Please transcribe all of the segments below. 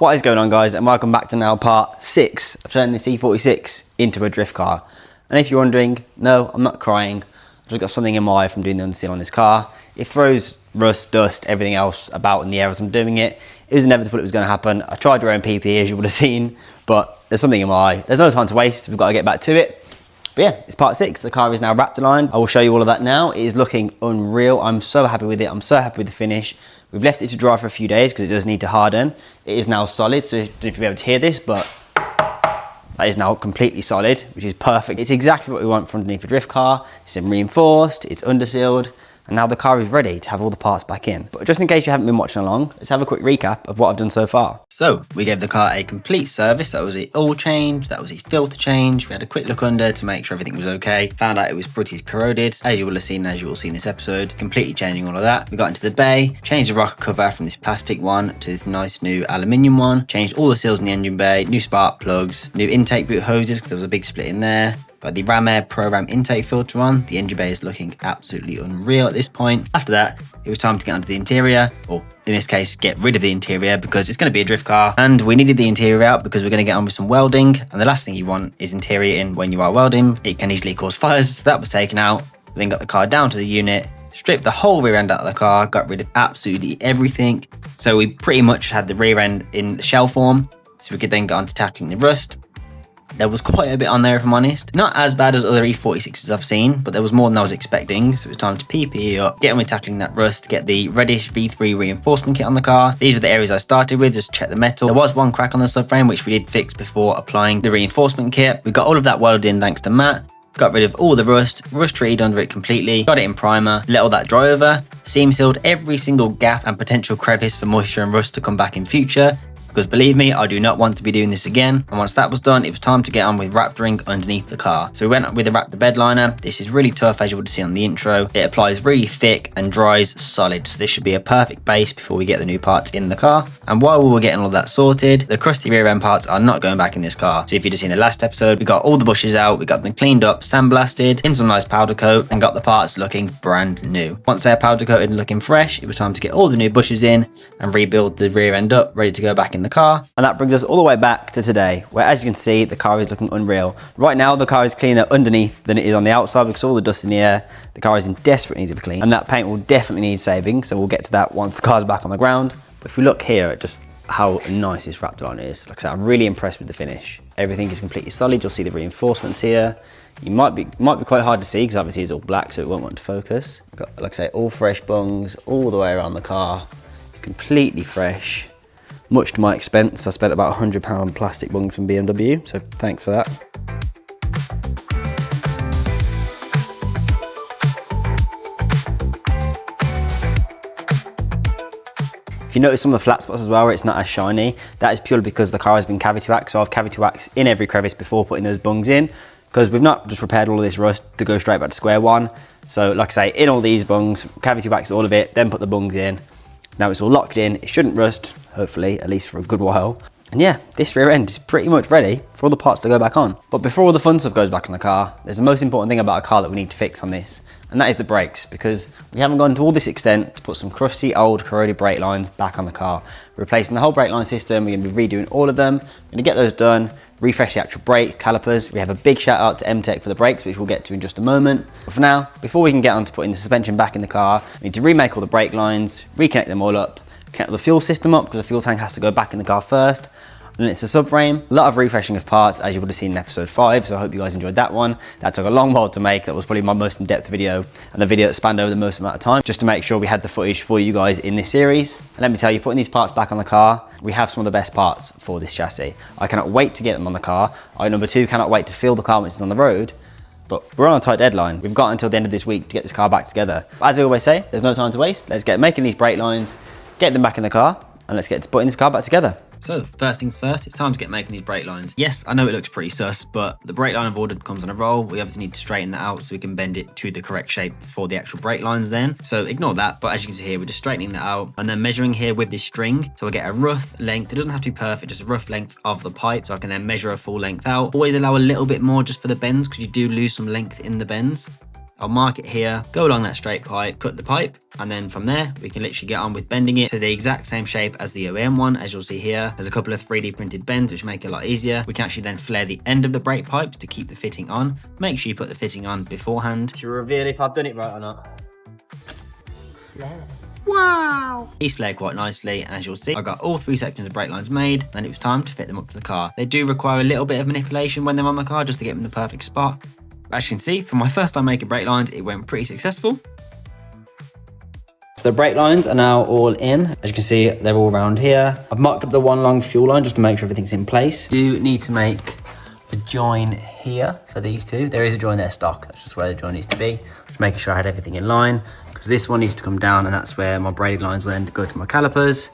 What is going on, guys, and welcome back to now part 6 of turning this E46 into a drift car. And if you're wondering, no, I'm not crying. I've just got something in my eye from doing the underseal on this car. It throws rust, dust, everything else about in the air as I'm doing it. It was inevitable it was going to happen. I tried wearing PPE, as you would have seen, but there's something in my eye. There's no time to waste. We've got to get back to it. But yeah, it's part 6. The car is now wrapped aligned. I will show you all of that now. It is looking unreal. I'm so happy with it. I'm so happy with the finish. We've left it to dry for a few days because it does need to harden. It is now solid, so I don't know if you'll be able to hear this, but that is now completely solid, which is perfect. It's exactly what we want from underneath a drift car. It's reinforced, it's undersealed, and now the car is ready to have all the parts back in. But just in case you haven't been watching along, let's have a quick recap of what I've done so far. So we gave the car a complete service. That was a oil change, that was a filter change. We had a quick look under to make sure everything was okay. Found out it was pretty corroded, as you will have seen, as you will see in this episode. Completely changing all of that. We got into the bay, changed the rocker cover from this plastic one to this nice new aluminium one. Changed all the seals in the engine bay, new spark plugs, new intake boot hoses because there was a big split in there. Got the Ram Air Pro Ram intake filter on. The engine bay is looking absolutely unreal at this point. After that, it was time to get onto the interior, or in this case, get rid of the interior because it's going to be a drift car. And we needed the interior out because we're going to get on with some welding. And the last thing you want is interior in when you are welding. It can easily cause fires, so that was taken out. We then got the car down to the unit, stripped the whole rear end out of the car, got rid of absolutely everything. So we pretty much had the rear end in shell form, so we could then get on to tackling the rust. There was quite a bit on there, if I'm honest. Not as bad as other E46s I've seen, but there was more than I was expecting. So it was time to PPE up, get on with tackling that rust, get the reddish V3 reinforcement kit on the car. These were the areas I started with, just check the metal. There was one crack on the subframe, which we did fix before applying the reinforcement kit. We got all of that welded in thanks to Matt. Got rid of all the rust treated under it completely, got it in primer, let all that dry over, seam sealed every single gap and potential crevice for moisture and rust to come back in future. Because believe me, I do not want to be doing this again. And once that was done, it was time to get on with Raptoring underneath the car. So we went up with the Raptor bed liner. This is really tough, as you would see on the intro. It applies really thick and dries solid. So this should be a perfect base before we get the new parts in the car. And while we were getting all that sorted, the crusty rear end parts are not going back in this car. So if you'd have seen the last episode, we got all the bushes out, we got them cleaned up, sandblasted, in some nice powder coat, and got the parts looking brand new. Once they're powder coated and looking fresh, it was time to get all the new bushes in and rebuild the rear end up, ready to go back in the car. And that brings us all the way back to today, where as you can see, the car is looking unreal. Right now, the car is cleaner underneath than it is on the outside because all the dust in the air. The car is in desperate need of clean, and that paint will definitely need saving, so we'll get to that once the car's back on the ground. But if we look here at just how nice this wrapped on is, like I said, I'm really impressed with the finish. Everything is completely solid. You'll see the reinforcements here. You might be quite hard to see because obviously it's all black, so it won't want to focus. Got, like I say, all fresh bungs all the way around the car. It's completely fresh. Much to my expense. I spent about £100 on plastic bungs from BMW, so thanks for that. If you notice some of the flat spots as well where it's not as shiny, that is purely because the car has been cavity waxed. So I've cavity waxed in every crevice before putting those bungs in, because we've not just repaired all of this rust to go straight back to square one. So like I say, in all these bungs, cavity waxed all of it, then put the bungs in. Now it's all locked in, it shouldn't rust, hopefully, at least for a good while. And yeah, this rear end is pretty much ready for all the parts to go back on. But before all the fun stuff goes back on the car, there's the most important thing about a car that we need to fix on this, and that is the brakes, because we haven't gone to all this extent to put some crusty, old, corroded brake lines back on the car. We're replacing the whole brake line system, we're going to be redoing all of them, we're going to get those done, refresh the actual brake calipers. We have a big shout out to M-Tech for the brakes, which we'll get to in just a moment. But for now, before we can get on to putting the suspension back in the car, we need to remake all the brake lines, reconnect them all up, connect the fuel system up because the fuel tank has to go back in the car first. And then it's a subframe. A lot of refreshing of parts, as you would have seen in episode 5, so I hope you guys enjoyed that one. That took a long while to make. That was probably my most in-depth video, and the video that spanned over the most amount of time, just to make sure we had the footage for you guys in this series. And let me tell you, putting these parts back on the car, we have some of the best parts for this chassis. I cannot wait to get them on the car. I, number 2, cannot wait to feel the car which is on the road. But we're on a tight deadline. We've got until the end of this week to get this car back together. As I always say, there's no time to waste. Let's get making these brake lines, get them back in the car, and let's get to putting this car back together. So first things first, it's time to get making these brake lines. Yes, I know it looks pretty sus, but the brake line I've ordered comes on a roll. We obviously need to straighten that out so we can bend it to the correct shape for the actual brake lines then. So ignore that, but as you can see here, we're just straightening that out and then measuring here with this string. So I get a rough length. It doesn't have to be perfect, just a rough length of the pipe. So I can then measure a full length out. Always allow a little bit more just for the bends because you do lose some length in the bends. I'll mark it here, go along that straight pipe, cut the pipe, and then from there, we can literally get on with bending it to the exact same shape as the OEM one. As you'll see here, there's a couple of 3D printed bends, which make it a lot easier. We can actually then flare the end of the brake pipes to keep the fitting on. Make sure you put the fitting on beforehand. To reveal if I've done it right or not. Flare. Wow! These flare quite nicely, and as you'll see, I got all 3 sections of brake lines made, and it was time to fit them up to the car. They do require a little bit of manipulation when they're on the car, just to get them in the perfect spot. But as you can see, for my first time making brake lines, it went pretty successful. So the brake lines are now all in. As you can see, they're all around here. I've marked up the one long fuel line just to make sure everything's in place. You do need to make a join here for these two. There is a join there stock. That's just where the join needs to be. Just making sure I had everything in line, because this one needs to come down, and that's where my braided lines will then go to my calipers.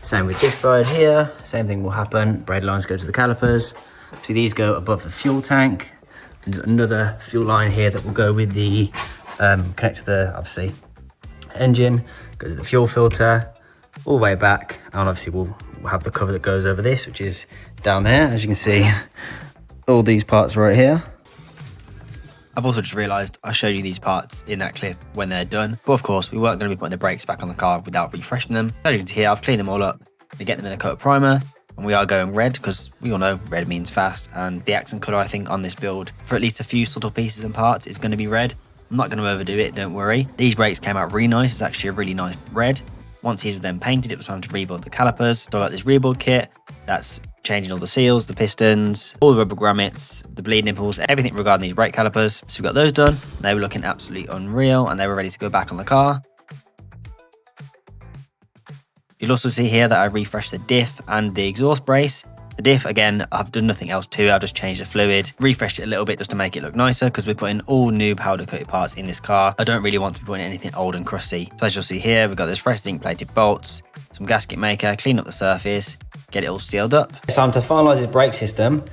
Same with this side here. Same thing will happen. Braided lines go to the calipers. See, these go above the fuel tank. There's another fuel line here that will go with the connect to the obviously engine, go to the fuel filter, all the way back, and obviously we'll have the cover that goes over this, which is down there. As you can see, all these parts right here. I've also just realised I showed you these parts in that clip when they're done, but of course we weren't going to be putting the brakes back on the car without refreshing them. As you can see here, I've cleaned them all up to get them in a coat of primer. And we are going red because we all know red means fast, and the accent colour I think on this build for at least a few subtle pieces and parts is going to be red. I'm not going to overdo it, don't worry. These brakes came out really nice. It's actually a really nice red. Once these were then painted, it was time to rebuild the calipers. So I got this rebuild kit that's changing all the seals, the pistons, all the rubber grommets, the bleed nipples, everything regarding these brake calipers. So we got those done. They were looking absolutely unreal, and they were ready to go back on the car. You'll also see here that I refreshed the diff and the exhaust brace. The diff, again, I've done nothing else to it. I've just changed the fluid, refreshed it a little bit just to make it look nicer, because we're putting all new powder coated parts in this car. I don't really want to be putting anything old and crusty. So as you'll see here, we've got those fresh zinc plated bolts, some gasket maker, clean up the surface, get it all sealed up. It's time to finalise this brake system,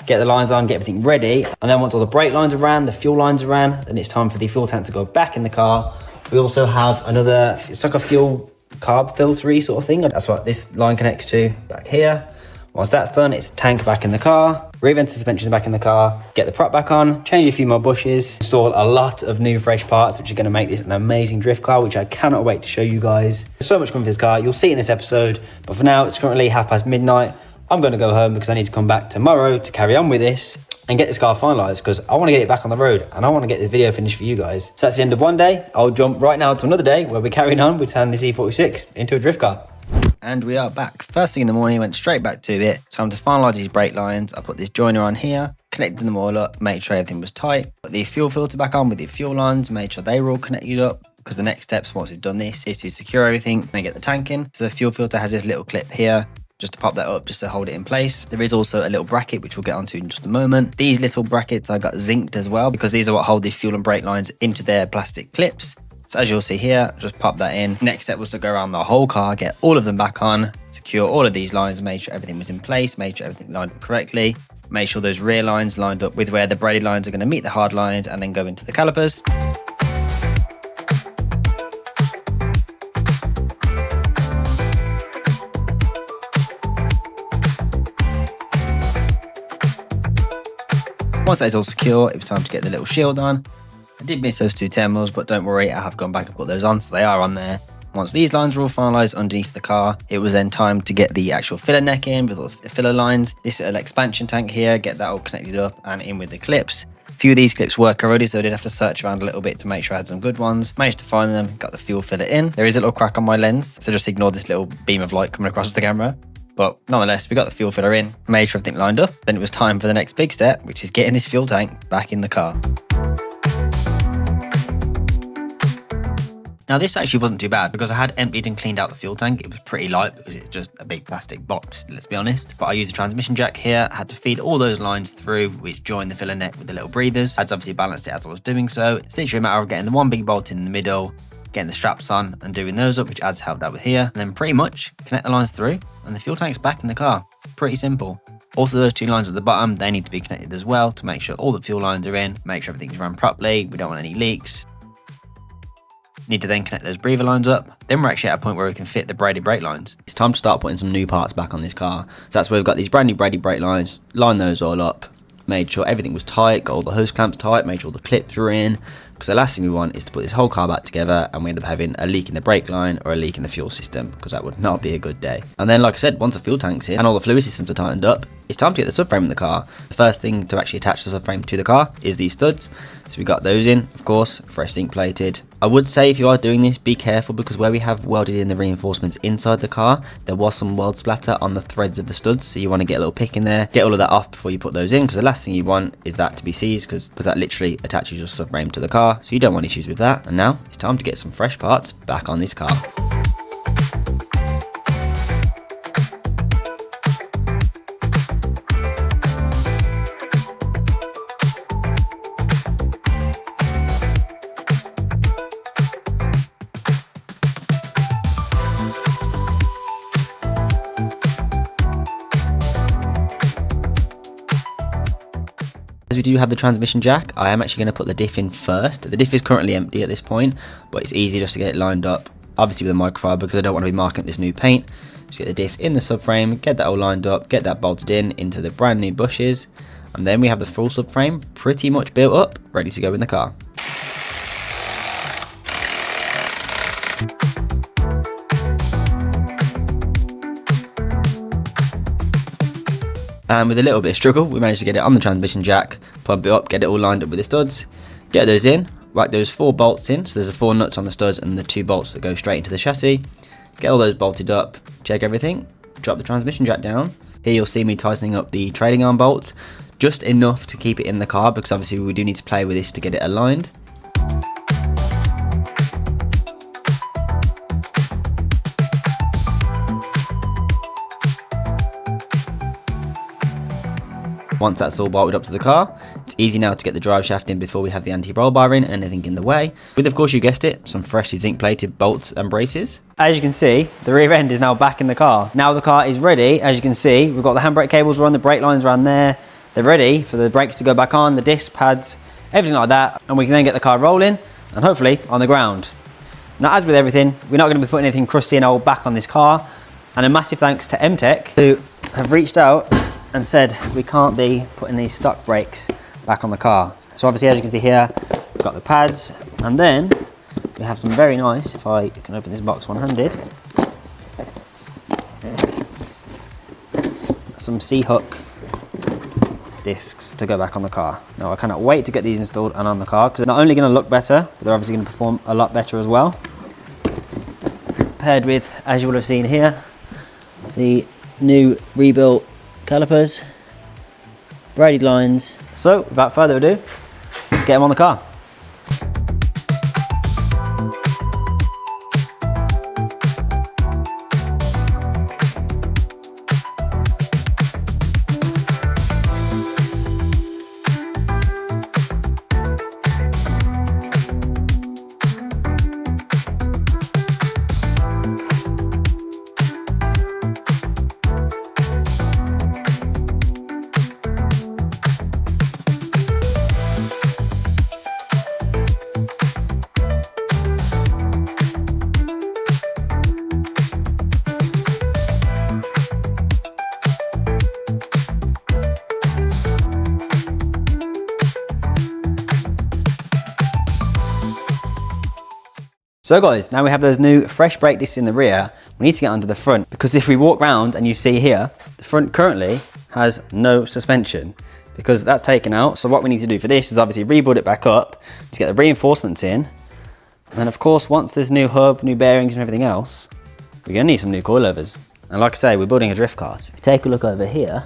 get the lines on, get everything ready. And then once all the brake lines are ran, the fuel lines are ran, then it's time for the fuel tank to go back in the car. We also have another, it's like a fuel carb filtery sort of thing. That's what this line connects to back here. Once that's done, it's tank back in the car, re-vent suspension back in the car, get the prop back on, change a few more bushes, install a lot of new fresh parts, which are going to make this an amazing drift car, which I cannot wait to show you guys. There's so much coming for this car. You'll see it in this episode, but for now, it's currently midnight. I'm going to go home because I need to come back tomorrow to carry on with this and get this car finalized, because I want to get it back on the road and I want to get this video finished for you guys. So that's the end of one day. I'll jump right now to another day where we're carrying on with turning this E46 into a drift car. And we are back. First thing in the morning, went straight back to it. Time to finalise these brake lines. I put this joiner on here, connected them all up, made sure everything was tight. Put the fuel filter back on with the fuel lines, made sure they were all connected up, because the next steps once we've done this is to secure everything and get the tank in. So the fuel filter has this little clip here, just to pop that up, just to hold it in place. There is also a little bracket, which we'll get onto in just a moment. These little brackets I got zinced as well, because these are what hold the fuel and brake lines into their plastic clips. So as you'll see here, just pop that in. Next step was to go around the whole car, get all of them back on, secure all of these lines, make sure everything was in place, make sure everything lined up correctly, make sure those rear lines lined up with where the braided lines are going to meet the hard lines, and then go into the calipers. Once that's all secure, it was time to get the little shield on. I did miss those two terminals, but don't worry, I have gone back and put those on, so they are on there. Once these lines were all finalised underneath the car, it was then time to get the actual filler neck in with all the filler lines. This little expansion tank here, get that all connected up and in with the clips. A few of these clips work already, so I did have to search around a little bit to make sure I had some good ones. Managed to find them, got the fuel filler in. There is a little crack on my lens, so just ignore this little beam of light coming across the camera. But nonetheless, we got the fuel filler in, made sure everything lined up. Then it was time for the next big step, which is getting this fuel tank back in the car. Now this actually wasn't too bad, because I had emptied and cleaned out the fuel tank. It was pretty light because it's just a big plastic box, let's be honest. But I used a transmission jack here, I had to feed all those lines through, which joined the filler neck with the little breathers. I'd obviously balanced it as I was doing so. It's literally a matter of getting the one big bolt in the middle, getting the straps on and doing those up, which adds helped out with here. And then pretty much connect the lines through and the fuel tank's back in the car. Pretty simple. Also, those two lines at the bottom, they need to be connected as well to make sure all the fuel lines are in, make sure everything's run properly, we don't want any leaks. Need to then connect those breather lines up. Then we're actually at a point where we can fit the braided brake lines. It's time to start putting some new parts back on this car. So that's where we've got these brand new braided brake lines, lined those all up, made sure everything was tight, got all the hose clamps tight, made sure all the clips were in, because the last thing we want is to put this whole car back together and we end up having a leak in the brake line or a leak in the fuel system, because that would not be a good day. And then, like I said, once the fuel tank's in and all the fluid systems are tightened up, it's time to get the subframe in the car. The first thing to actually attach the subframe to the car is these studs. So we got those in, of course, fresh zinc plated. I would say if you are doing this, be careful, because where we have welded in the reinforcements inside the car, there was some weld splatter on the threads of the studs. So you want to get a little pick in there, get all of that off before you put those in, because the last thing you want is that to be seized, because that literally attaches your subframe to the car. So you don't want issues with that. And now it's time to get some fresh parts back on this car. As we do have the transmission jack, I am actually going to put the diff in first. The diff is currently empty at this point, but it's easy just to get it lined up, obviously with a microfiber, because I don't want to be marking this new paint. Just get the diff in the subframe, get that all lined up, get that bolted in into the brand new bushes, and then we have the full subframe pretty much built up, ready to go in the car. And with a little bit of struggle, we managed to get it on the transmission jack, pump it up, get it all lined up with the studs, get those in, whack those 4 bolts in, so there's the 4 nuts on the studs and the 2 bolts that go straight into the chassis. Get all those bolted up, check everything, drop the transmission jack down. Here you'll see me tightening up the trailing arm bolts, just enough to keep it in the car, because obviously we do need to play with this to get it aligned. Once that's all bolted up to the car, it's easy now to get the drive shaft in before we have the anti-roll bar in and anything in the way. With, of course, you guessed it, some freshly zinc plated bolts and braces. As you can see, the rear end is now back in the car. Now the car is ready. As you can see, we've got the handbrake cables run, the brake lines around there. They're ready for the brakes to go back on, the disc pads, everything like that. And we can then get the car rolling and hopefully on the ground. Now, as with everything, we're not going to be putting anything crusty and old back on this car. And a massive thanks to MTech, who have reached out and said we can't be putting these stock brakes back on the car. So obviously, as you can see here, we've got the pads, and then we have some very nice, if I can open this box one-handed, some C-hook discs to go back on the car. Now I cannot wait to get these installed and on the car, because they're not only going to look better, but they're obviously going to perform a lot better as well. Paired with, as you will have seen here, the new rebuilt calipers, braided lines. So without further ado, let's get them on the car. So guys, now we have those new fresh brake discs in the rear, we need to get onto the front, because if we walk around and you see here, the front currently has no suspension because that's taken out. So what we need to do for this is obviously rebuild it back up to get the reinforcements in. And then of course, once there's new hub, new bearings and everything else, we're gonna need some new coilovers. And like I say, we're building a drift car. So if you take a look over here,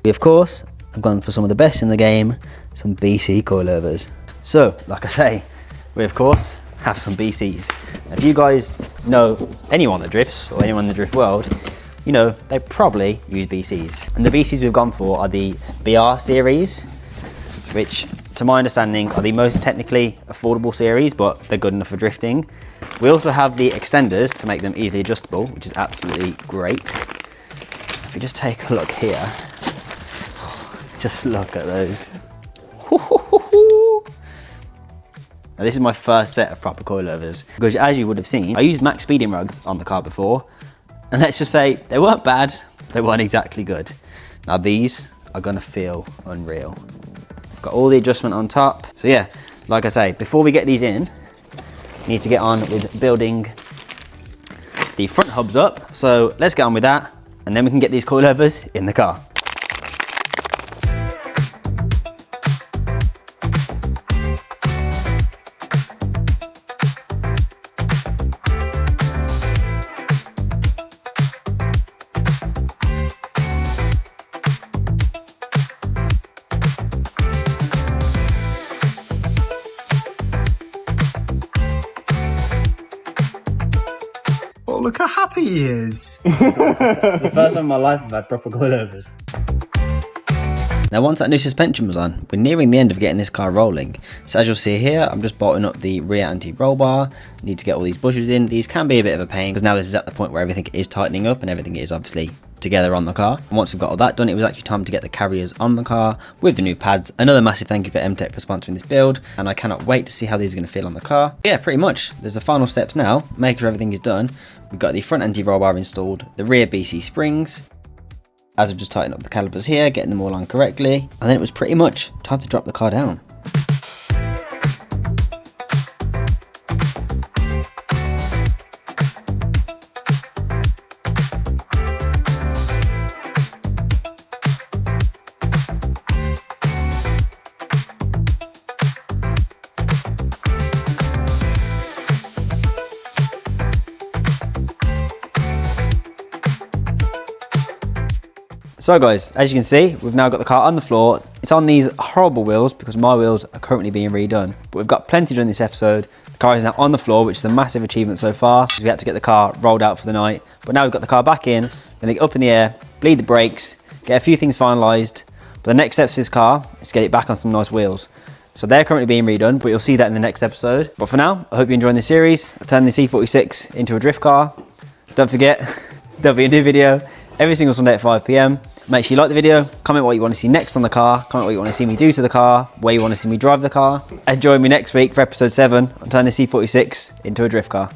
we of course have gone for some of the best in the game, some BC coilovers. So like I say, we of course have some BCs. If you guys know anyone that drifts or anyone in the drift world, you know they probably use BCs. And the BCs we've gone for are the BR series, which to my understanding are the most technically affordable series, but they're good enough for drifting. We also have the extenders to make them easily adjustable, which is absolutely great. If you just take a look here, just look at those. Now this is my first set of proper coilovers, because as you would have seen, I used max speeding rugs on the car before, and let's just say they weren't bad, they weren't exactly good. Now these are gonna feel unreal. Got all the adjustment on top. So yeah, like I say, before we get these in, we need to get on with building the front hubs up. So let's get on with that, and then we can get these coilovers in the car. Oh, look how happy he is. The first time in my life I've had proper coilovers. Now once that new suspension was on, we're nearing the end of getting this car rolling. So as you'll see here, I'm just bolting up the rear anti-roll bar. Need to get all these bushings in. These can be a bit of a pain because now this is at the point where everything is tightening up and everything is obviously together on the car. And once we've got all that done, it was actually time to get the carriers on the car with the new pads. Another massive thank you for MTech for sponsoring this build, and I cannot wait to see how these are going to feel on the car. But yeah, pretty much. There's the final steps now, making sure everything is done. We've got the front anti-roll bar installed, the rear BC springs, as I've just tightened up the calipers here, getting them all on correctly, and then it was pretty much time to drop the car down. So guys, as you can see, we've now got the car on the floor. It's on these horrible wheels because my wheels are currently being redone. But we've got plenty done this episode. The car is now on the floor, which is a massive achievement so far. We had to get the car rolled out for the night. But now we've got the car back in, gonna get up in the air, bleed the brakes, get a few things finalised. But the next steps for this car is to get it back on some nice wheels. So they're currently being redone, but you'll see that in the next episode. But for now, I hope you're enjoying this series. I've turned this E46 into a drift car. Don't forget, there'll be a new video every single Sunday at 5 PM. Make sure you like the video, comment what you want to see next on the car, comment what you want to see me do to the car, where you want to see me drive the car, and join me next week for episode 7 on turning the C46 into a drift car.